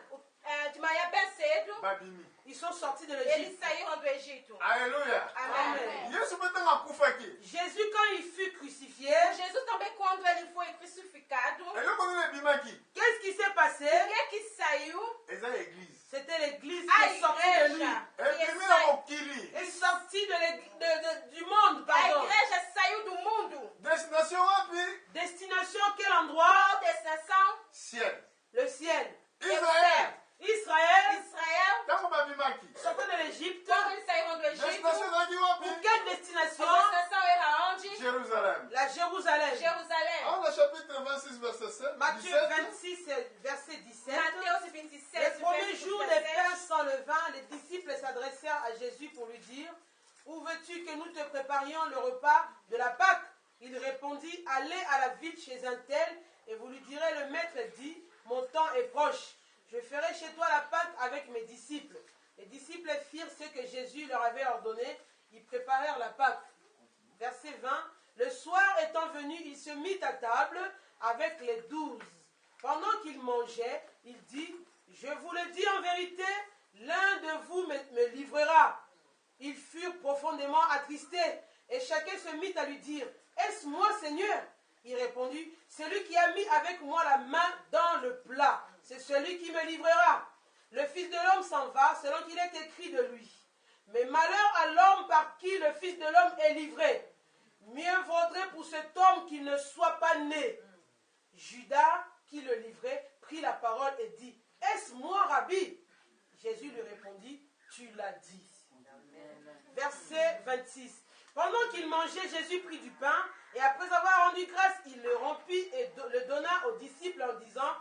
de manhã bem cedo, babimi. ils sont sortis de eles l'Égypte. saíram do Egito. Alléluia. Amém. Yesu mpe ntango akufaki Jésus, quand il fut crucifié, Jesus também, quando ele foi crucificado, eloko nini ebimaki qu'est-ce qui s'est passé? o que saiu? eza église. C'était l'Église A qui est sortie de lui. igreja. ebimi na mokili. Est sortie du monde, A pardon. igreja bakaki. sortant de l'Égypte. Quando eles saíram do Egito, Destination ezalaki wapi? Pour quelle destination? a destinação era onde? Jérusalem. La Jérusalem. Jerusalém. Alors, le chapitre 26, verset 7, Matthieu 17. 26, verset 17. Mateus 27, Le premier jour des pains 17. sans levain, les disciples s'adressèrent à Jésus pour lui dire: où veux-tu que nous te préparions le repas de la Pâque? Il répondit: allez à la ville chez un tel, et vous lui direz: le maître dit, mon temps est proche. Je ferai chez toi la Pâque avec mes disciples. Les disciples firent ce que Jésus leur avait ordonné. Ils préparèrent la Pâque. Verset 20. Le soir étant venu, il se mit à table avec les 12. Pendant qu'il mangeait, il dit: je vous le dis en vérité, l'un de vous me livrera. Ils furent profondément attristés, et chacun se mit à lui dire: est-ce moi, Seigneur? Il répondit: celui qui a mis avec moi la main dans le plat, c'est celui qui me livrera. Le Fils de l'homme s'en va, selon qu'il est écrit de lui. Mais malheur à l'homme par qui le Fils de l'homme est livré. Mieux vaudrait pour cet homme qu'il ne soit pas né. Judas, qui le livrait, prit la parole et dit: est-ce moi, Rabbi? Jésus lui répondit: tu l'as dit. Verset 26. Pendant qu'il mangeait, Jésus prit du pain, et après avoir rendu grâce, il le rompit et le donna aux disciples en disant: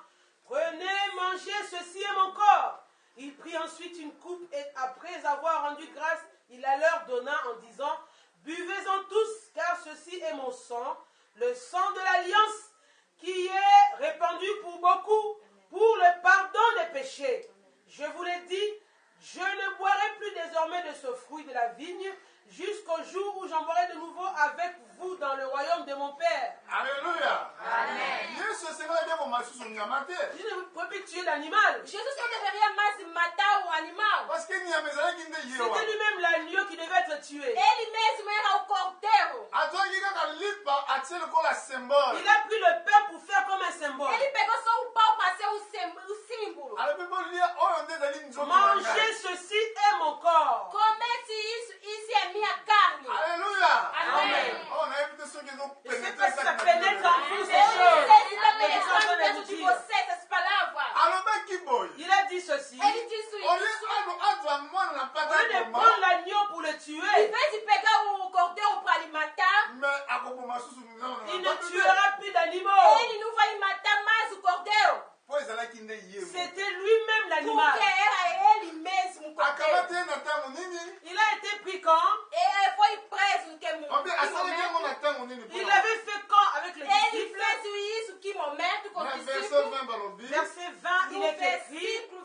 prenez, mangez, ceci est mon corps. Il prit ensuite une coupe, et après avoir rendu grâce, il la leur donna en disant: buvez-en tous, car ceci est mon sang, le sang de l'alliance, qui est répandu pour beaucoup, pour le pardon des péchés. Je vous l'ai dit, je ne boirai plus désormais de ce fruit de la vigne, jusqu'au jour où j'en boirai de nouveau avec vous dans le royaume de mon Père. Alléluia. Amen. Yesu esengeli ko masusu nyama te. Je ne peux plus tuer l'animal. Jesus não deveria mais matar o animal. Parce que nyama ezalaki nde ye wana. C'était lui-même l'agneau qui devait être tué. Ele mesmo era o cordeiro. Azwaki kaka lipa atie lokola symbole. Il a pris le pain pour faire comme un symbole. Ele pegou só o pau para ser o símbolo. Alors mpe bolia oyo nde ezali nzoto na ngai. Mangez, ceci est mon corps. Comece isso é minha carne. Alléluia. Amen. Oh, nayebi te soki Je ne sais ezopénétre pas si ça pénètre en vous ces Eu não choses. sei se está Mais je suis en train penetrando de dentro vous de dire. você essas palavras. alobaki boye. Il a dit ceci. Ele disse Olie isso. azwa mwana na Au pata lieu de koma, prendre l'agneau pour le Em tuer, vez de pegar o cordeiro para lhe matar, mais akoboma susu il ne tuera plus d'animaux. ele não vai matar mais o cordeiro. po ezalaki nde ye mo. C'était lui-même l'animal. Porque era ele mesmo o cordeiro. akamati ye na ntango nini. Il a été pris quand? Ele foi preso que Obe asalaki yango na momento. ntango nini Il mpona. l'avait fait quand avec les Ele disciples? fez isso que momento com Na os verset discípulos. 20 balobi. Verset 20, il No est écrit, versículo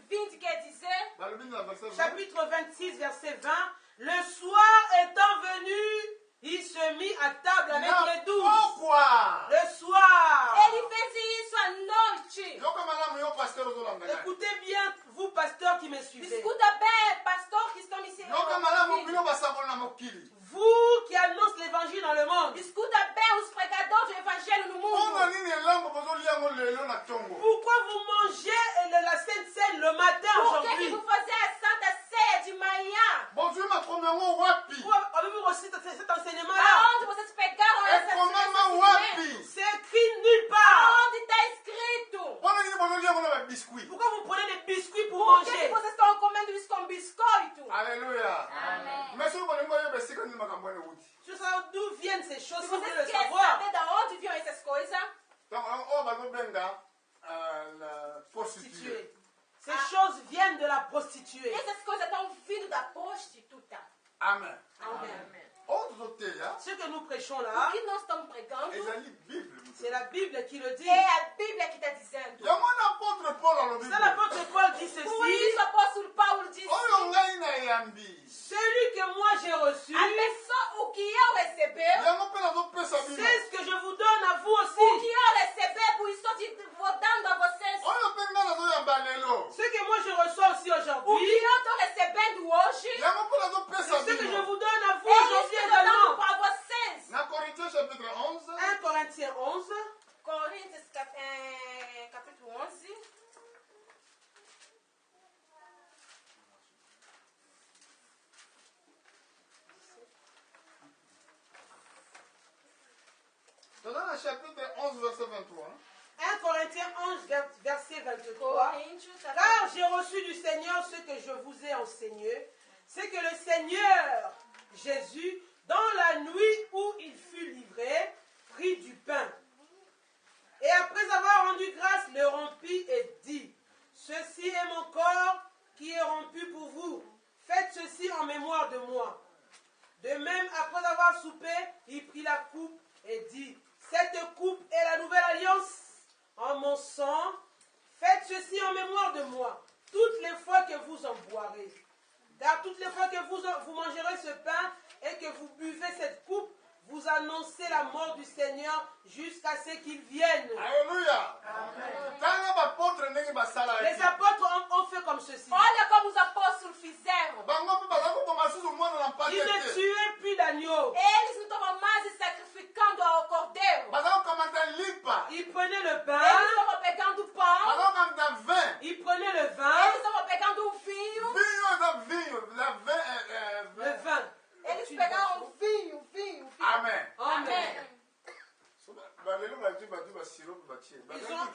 20 quer dizer, Balobi na verset 20. chapitre 26, verset 20, le soir étant venu, il se mit à table avec les 12. Pourquoi? Le soir. ele fez isso à noite. yoka malamu yo pasteur ozolanda ngai. Écoutez bien, vous pasteurs qui me suivez. Escuta bem, pastor que estão me yoka malamu bino basakoli na mokili. Vous qui annoncez l'évangile dans le monde. Escuta bem os pregadores do evangelho no mpona mundo. nini elambo bozolia yango lelo na ntongo. Pourquoi vous mangez la Sainte Seine le matin Por que que aujourd'hui? vous fazer a santa ceia de manhã? bozwi makomi yango wapi. Vous avez-vous reçu cet enseignement-là? Aonde vocês pegaram essa ekomama wapi. C'est écrit nulle part. Aonde está escrito? mpona nini bozolia yango na babiskuit. Pourquoi vous prenez des biscuits pour Por que que manger? vocês estão comendo isso com biscoito? Alléluia. Amen. mais soki bolingi oyeba esika nini makambo wana euti. Je sais d'où viennent ces choses, Se vous voulez vocês le querem savoir. saber de onde vinham essas coisas, donc oyo bazobenga la prostituée. Prostituée. Ces choses viennent de la prostituée. essas coisas estão vindo da prostituta. amen. Amen. oyo tozoteya Ce que nous prêchons O là, que nós estamos pregando ezali bible. c'est la Bible qui le dit. é a Bíblia que está dizendo. yango wana apôtre paul alobi Ça, l'apôtre Paul dit Por ceci. isso o apóstolo Paulo disse, oyo ngai nayambi Celui que moi j'ai reçu, a pessoa, o que eu recebeu, yango mpe nazopesa bino. c'est ce que je vous donne à vous o que aussi. eu receber, por isso vou dando a vocês. oyo mpe ngai nazoyamba lelo Ce que moi je reçois aussi O que aujourd'hui, eu estou recebendo hoje, yango mpe nazopesa c'est ce que je bino. vous donne à vous é isso aujourd'hui que eu estou dando également. para vocês. na Corinthiens chapitre 11 1 Corinthiens 11, Coríntios capítulo 11. toza na chapitre 11 verset 23. 1 Corinthiens 11, verset 23. Coríntios, Car j'ai reçu du Seigneur ce que je vous ai enseigné, c'est que le Seigneur Jésus, dans la nuit où il fut livré, prit du pain. Et après avoir rendu grâce, le rompit et dit, ceci est mon corps qui est rompu pour vous. Faites ceci en mémoire de moi. De même, après avoir soupé, il prit la coupe et dit, cette coupe est la nouvelle alliance en mon sang. Faites ceci en mémoire de moi, toutes les fois que vous en boirez. Car toutes les fois que vous mangerez ce pain et que vous buvez cette coupe, vous annoncez la mort du Seigneur jusqu'à ce qu'il vienne. Alléluia. Les apôtres ont fait comme ceci. Olha como os apóstolos fizeram. Ils ne tuaient plus d'agneau. Eles não estavam mais se sacrificando ao cordeiro. Ils prenaient le pain. Eles estavam pegando o pão. Ils prenaient le vin. Eles estavam pegando o vinho. Le vin. Eles pegaram o vinho. Amen. Amém.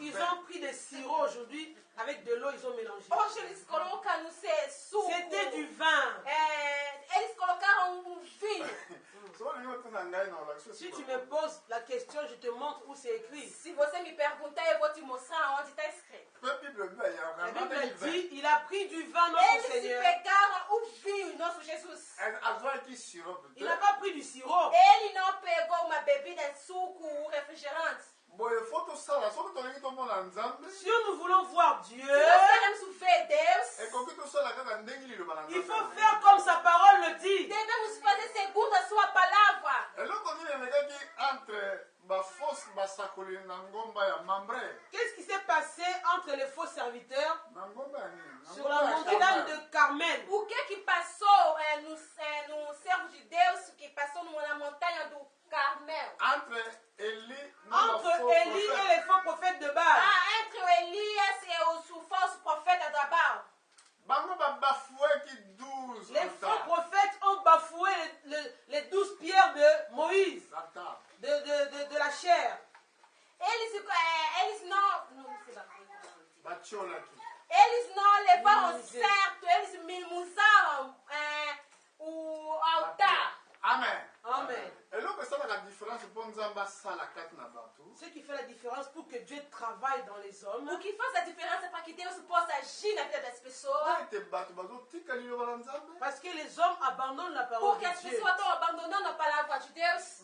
Ils ont pris des sirops aujourd'hui, avec de l'eau, ils ont mélangé. Hoje eles colocam no seu suco. C'était du vin. Eles colocaram um vinho. Si tu me poses la question, je te montre où c'est écrit. Se você me perguntar, eu vou te mostrar onde está escrito. La Bible dit, il a pris du vin, notre Eles se Seigneur. pegaram o vinho, nosso Jesus. Il n'a pas pris du sirop. Ele não pegou uma bebida, suco, refrigerante. Si nous voulons voir Dieu, Se nós queremos ver Deus, il faut faire comme sa parole le dit. devemos fazer segundo a sua palavra. Qu'est-ce qui s'est passé entre les faux serviteurs sur la montagne de Carmel? O que passou no servo de Deus, que passou na montanha do Carmel? Entre Élie et les faux prophètes de Baal. Entre Elias et o falso profeta de Baal. Les faux prophètes ont bafoué les 12 pierres de Moïse, de la chair. Eles não levaram certo, eles mimimizaram o altar. Amen. Amen. Ce qui fait la différence pour que Dieu travaille dans les hommes. O que faz a diferença para que Deus possa agir na vida das pessoas? Parce que les hommes abandonnent la parole Porque de as Dieu. pessoas estão abandonando a palavra de Deus.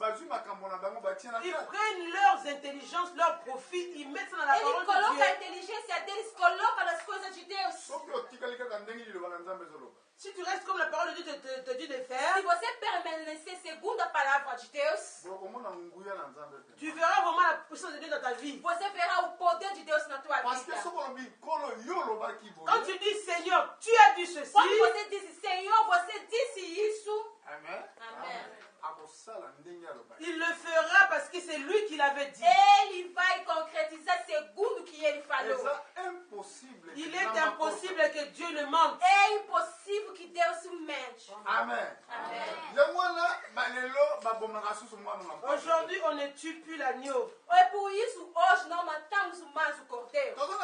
Ils prennent leurs intelligences, leurs profits, ils mettent ça dans la Eles parole de colocam a Dieu. inteligência deles, colocam nas coisas de Deus. Si tu restes comme la parole de Dieu te dit de faire, Se você permanecer segundo a palavra de Deus, tu verras vraiment la puissance de Dieu dans ta vie. você verá o poder de Deus na tua vida. Quand tu dis Seigneur, tu as dit ceci, Quando você disse Senhor, você disse isso. Amen. Amém. il le fera parce que c'est lui qui l'avait dit. Ele vai concretizar segundo o que ele falou. Il est impossible que Dieu ne mente. É impossível que Deus mente. Amen. Amém. Aujourd'hui, on ne tue plus l'agneau. É por isso hoje não matamos mais o cordeiro. On ne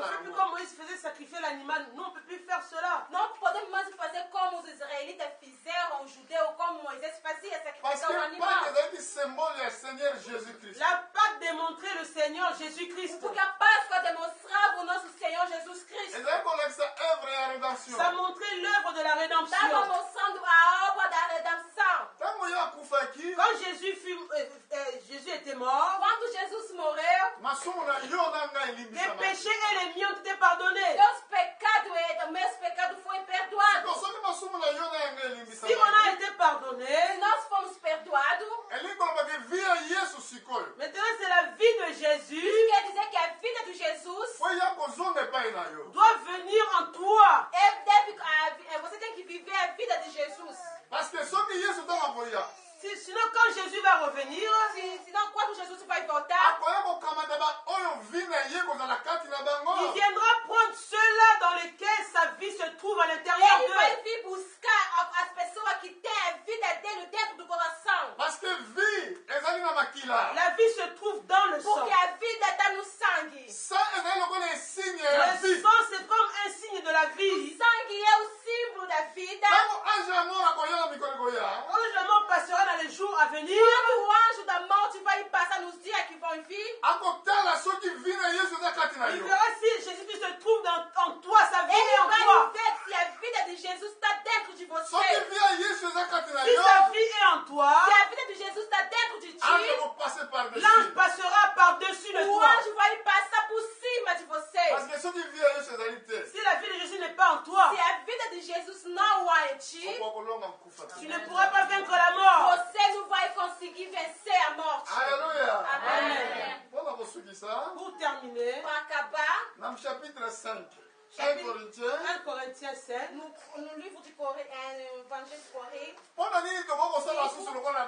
fait plus comme Moïse faisait sacrifier l'animal. Nous, on ne peut plus faire cela. Não podemos mais fazer como os israelitas fizeram, os judeus, como Moisés fazia, sacrificar um animal. La Pâque démontrait le Seigneur Jésus-Christ. Porque a Páscoa demonstrava o nosso Senhor Jesus Cristo. Ça montrait l'œuvre de la Estava rédemption. mostrando a obra da redenção. Quand Jésus était mort, Quando Jesus morreu, les péchés et les miens ont été pardonnés. meus pecados e meus pecados foi perdoado. Si on a été pardonné, Se nós fomos perdoados, maintenant c'est la vie de Jésus quer dizer que a vida de Jesus doit venir en toi. você tem que viver a vida de Jesus. Sinon, quand Jésus va revenir, Senão, quando Jesus vai voltar, il viendra prendre ceux-là dans lesquels sa vie se trouve à l'intérieur ele vai d'eux. vir buscar as pessoas que têm a vida dele dentro do coração. Parce que vie na Il yo. verra si Jésus-Christ se trouve en toi, sa vie Ele est en vai toi. ver se a vida de Jesus está dentro de Soki você. vie ya Yesu eza kati na Si yo, sa vie est en toi, Se a vida de Jesus está dentro de ti, ange kopase l'ange par-dessus. passera par-dessus de o toi. anjo vai passar por cima de você. Parce que soki vie ya Yesu ezali te, Si la vie de Jésus n'est pas en toi, Se a vida de Jesus não há em ti, okoka kolonga nkufa te. tu ne pourras pas vaincre la mort. você não vai conseguir vencer a morte. Alléluia. Amém. Mpona kosukisa, Pour terminer, Para acabar, na chapitre 5, 1 Corinthiens, 1 Corinthiens 5, no livro de Evangelho de Correio, mpona nini tokoki kosala susu lokola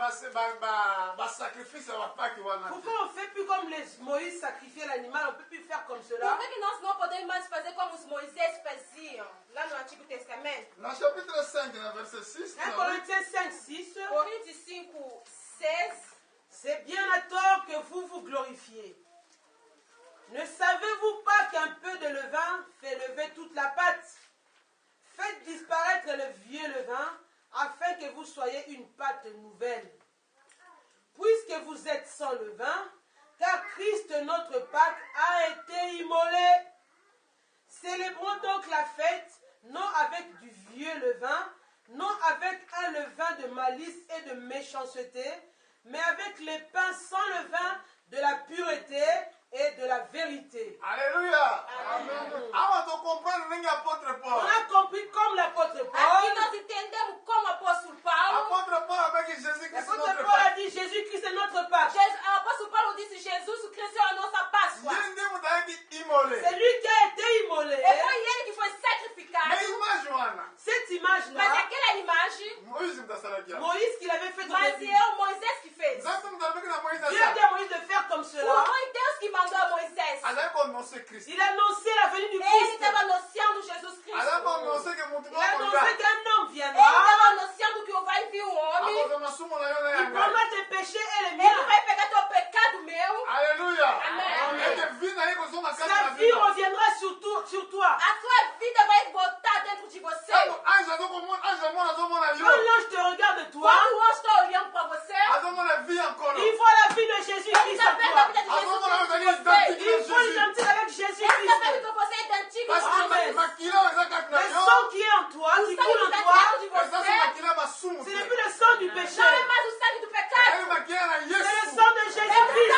basacrifice ya bapaki wana te? pourquoi on ne fait plus comme Moïse sacrifiait l'animal, on ne peut plus faire comme por cela? que nós não podemos mais fazer como os Moisés faziam lá no Antigo Testamento? Na chapitre 5, na verset 6, 1 Corinthiens 5, 6, Coríntios 5, 16. c'est bien à tort que vous vous glorifiez. Ne savez-vous pas qu'un peu de levain fait lever toute la pâte? Faites disparaître le vieux levain afin que vous soyez une pâte nouvelle. Puisque vous êtes sans levain, car Christ notre Pâque a été immolé. Célébrons donc la fête, non avec du vieux levain, non avec un levain de malice et de méchanceté, mais avec les pains sans levain de la pureté et de la vérité. Alléluia. Awa tocomprendre ndenge apôtre On Paul. a compris comme l'apôtre Aqui Paul. nós entendemos como o apóstolo Paulo. Apôtre Paul avec Jésus-Christ L'apôtre notre Paul a Père. dit Jésus-Christ est notre Pâque. O apóstolo Paulo disse: Jesus Cristo é a nossa Páscoa. Ye nde moto ayaki immolé. C'est lui qui a été immolé. E foi ele que foi sacrificado. Mais image wana, Cette image-là, Mas aquela imagem, Moïse moto asalaki yango. Moïse qui l'avait fait au mas début. é o Moisés que fez. Nzambe moto alobaki na Moïse Dieu a dit asa. à Moïse de faire comme cela. Foi Deus que mandou a Moisés. Azali koannonce Christ. Il a annoncé la venue du Ele Christ. estava anunciando Jesus Cristo. Azali koannonce ke moto Il a annoncé bakoya. qu'un homme Ele viendra. estava anunciando que vai vir um homem. Akozwa masumu na yo na Il yanga. prendra tes péchés et les Ele miens. vai pegar teu pecado meu. Alléluia. Amen. Eke vie na ye kozonga kati Sa na vie bino. reviendra sur toi. A sua vida vai voltar dentro de você. Tango ange azomona yo. Quand l'ange te regarde toi, Quando o anjo está olhando para você, Azomona vie encore. il voit la vie de ele Jésus-Christ está en vendo a toi. vida de Jesus Azomona yo Cristo ezali em você. identique Il na faut Jésus. identifier avec Ele está Jésus-Christ. vendo que você é identique Parce com que Jesus. makila eza kati na Le yo. sang qui est en toi, O qui sangue coule que en está toi, dentro de Eza você so makila masumu ce te. n'est plus le sang du péché. não é mais o sangue do Ezali pecado. makila na C'est le Yesu. sang de Jésus-Christ.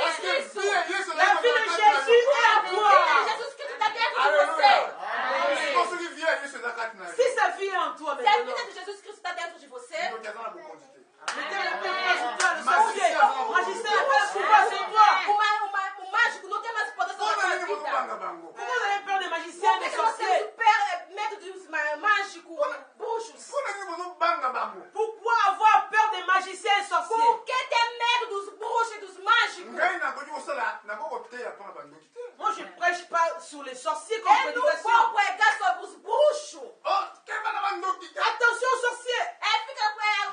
Parce que vie ya Yesu La vie de Jésus est A en vida toi. de Jesus Cristo está dentro de Alléluia. você. Siko soki vie ya Yesu eza kati na yo. Si sa vie est en toi Se a maintenant, vida de Jesus Cristo está dentro de você, Ndoki aza na bokonzi te. mettez le pouvoir sur toi, le sorcier. Magicien n'a pas le pouvoir sur toi. o mágico não tem mais poder sobre a Mpona sua nini vida. bozobanga bango? Pourquoi vous avez peur des magiciens, Por que des nós sorciers? temos medo dos mágicos, bruxos? Mpona nini bozobanga bango? Pourquoi avoir peur des magiciens et sorciers? Por que ter medo dos bruxos e dos mágicos? Ngai nakoki kosala nakoki koteya mpona bandoki te. Moi, je ne prêche pas sur les sorciers comme Eu não prédication. vou pregar sobre os bruxos. Oh, keba na bandoki te. Attention aux sorciers.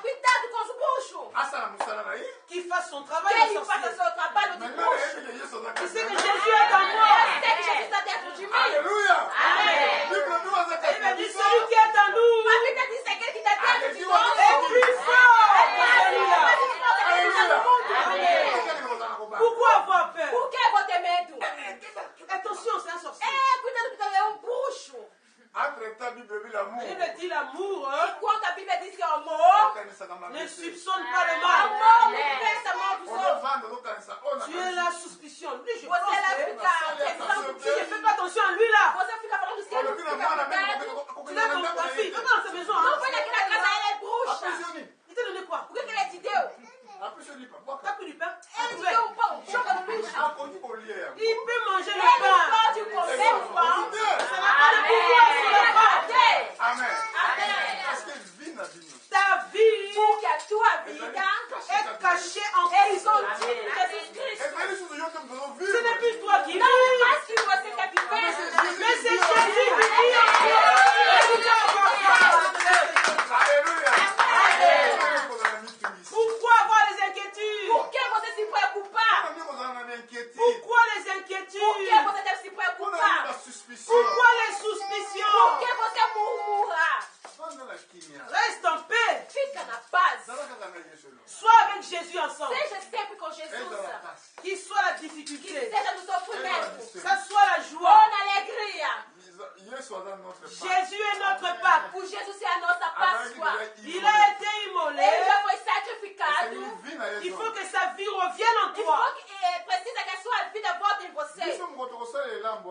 Cuidado com os bruxos. Asala mosala na ye. Qu'il fasse son Que travail, le ele faça sorcier. seu trabalho de Maintenant bruxo. nayebi ke Yesu aza Il kati sait na que yo. Jésus est en moi. Eu sei que Jesus está dentro de mim. Alléluia. Amen. Bible nous aza Il kati na m'a dit, biso. celui qui est en nous A Bíblia diz que aquele que está dentro de Alléluia. nós est plus fort. Alléluia. Alléluia. Amen. Okende kozala kobanga. Pourquoi avoir peur? Por que eu vou ter medo? Attention, c'est un sorcier. Cuidado que ele é um bruxo. Entre-temps, Bible dit l'amour. La Bible dit l'amour hein, Enquanto a Bíblia diz que o amor, Okanisaka mabe ne te. soupçonne pas le mal. amor não pensa mal dos outros. Ozovanda ozokanisa oyo Tu es la suspicion. Lui, je Você pense lá que fica pensando si je ne fais pas attention à lui là, você fica falando que ele olobi na fica mwana cuidado. tu l'as comme ta fille. Va dans sa maison. Não Hein. foi naquela casa, ela é bruxa. apesioni Il t'a donné quoi? O que ele te deu? apesioni T'as pabwaka pris du pain? Ele te deu um pão, joga no lixo. akoki kolia yango. Il peut manger le Ele pain. pode comer o pão. Ça n'a pas de pouvoir sur le pain. Até. Amen. Até.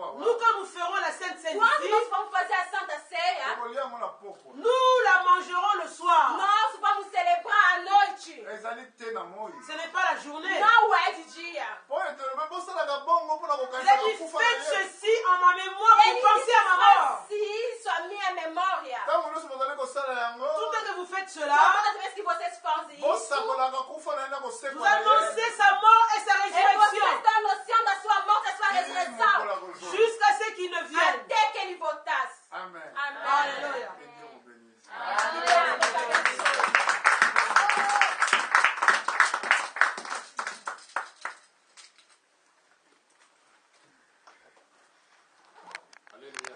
awa Nous, quand nous ferons la Sainte Seine quando nós ici,